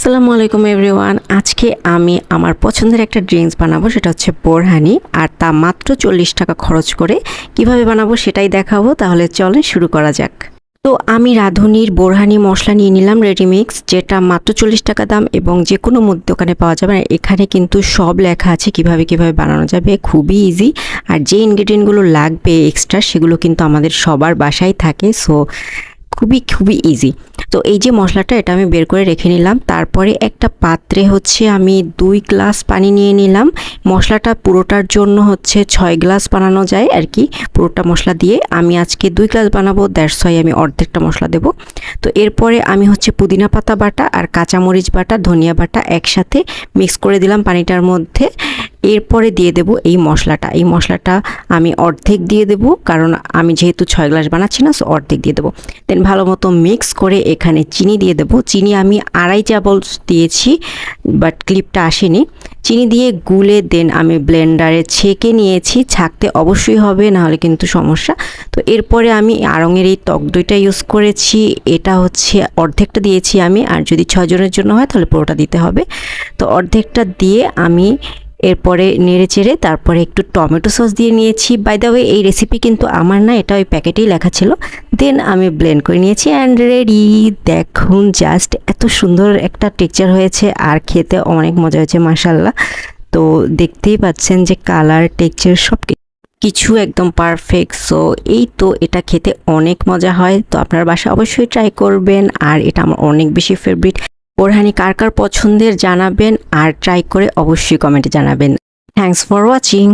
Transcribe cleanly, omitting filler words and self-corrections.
আসসালামু আলাইকুম এভরিওয়ান। আজকে আমি আমার পছন্দের একটা ড্রিঙ্কস বানাবো, সেটা হচ্ছে বোরহানি, আর তা মাত্র 40 টাকা খরচ করে। কিভাবে বানাবো সেটাই দেখাবো, তাহলে চলেন শুরু করা যাক। তো আমি রাঁধুনির বোরহানি মশলা নিয়ে নিলাম রেডিমিক্স, যেটা মাত্র 40 টাকা দাম এবং যে কোনো মুদি দোকানে পাওয়া যাবে। এখানে কিন্তু সব লেখা আছে কিভাবে বানানো যাবে, খুবই ইজি। আর যে ইনগ্রেডিয়েন্টগুলো লাগবে এক্সট্রা সেগুলো কিন্তু আমাদের সবার বাসায় থাকে, সো খুবই ইজি। তো এই যে মশলাটা, এটা আমি বের করে রেখে নিলাম। তারপরে একটা পাত্রে হচ্ছে আমি 2 গ্লাস পানি নিয়ে নিলাম। মশলাটা পুরোটার জন্য হচ্ছে 6 গ্লাস বানানো যায় আর কি, পুরোটা মশলা দিয়ে। আমি আজকে 2 গ্লাস বানাবো, দ্যাটস ওয়াই আমি অর্ধেকটা মশলা দেব। তো এরপরে আমি হচ্ছে পুদিনা পাতা বাটা আর কাঁচামরিচ বাটা, ধনিয়া বাটা একসাথে মিক্স করে দিলাম পানিটার মধ্যে। এরপরে দিয়ে দেব এই মশলাটা আমি অর্ধেক দিয়ে দেব, কারণ আমি যেহেতু 6 গ্লাস বানাচ্ছি না, সো অর্ধেক দিয়ে দেবো। দেন ভালো মতো মিক্স করে এখানে চিনি দিয়ে দেবো। চিনি আমি 2.5 চামচ দিয়েছি, বাট ক্লিপটা আসেনি। চিনি দিয়ে গুলে দেন আমি ব্লেন্ডারে ছেঁকে নিয়েছি। ছাঁকতে অবশ্যই হবে, নাহলে কিন্তু সমস্যা। তো এরপরে আমি আড়ঙের এই টক দইটা ইউজ করেছি, এটা হচ্ছে অর্ধেকটা দিয়েছি আমি, আর যদি 6 জনের জন্য হয় তাহলে পুরোটা দিতে হবে। তো অর্ধেকটা দিয়ে আমি এরপরে নেড়ে চেড়ে তারপরে একটু টমেটো সস দিয়ে নিয়েছি। বাই দ্য ওয়ে, এই রেসিপি কিন্তু আমার না, এটা ওই প্যাকেটেই লেখা ছিল। দেন আমি ব্লেন্ড করে নিয়েছি অ্যান্ড রেডি। দেখুন জাস্ট এত সুন্দর একটা টেক্সচার হয়েছে, আর খেতে অনেক মজা হয়েছে মাশাআল্লাহ। তো দেখতেই পাচ্ছেন যে কালার, টেক্সচার সব কিছু একদম পারফেক্ট। সো এই তো, এটা খেতে অনেক মজা হয়। তো আপনার বাসায় অবশ্যই ট্রাই করবেন, আর এটা আমার অনেক বেশি ফেভারিট। বোরহানি কার কার পছন্দের জানাবেন, আর ট্রাই করে অবশ্যই কমেন্টে জানাবেন। Thanks for watching.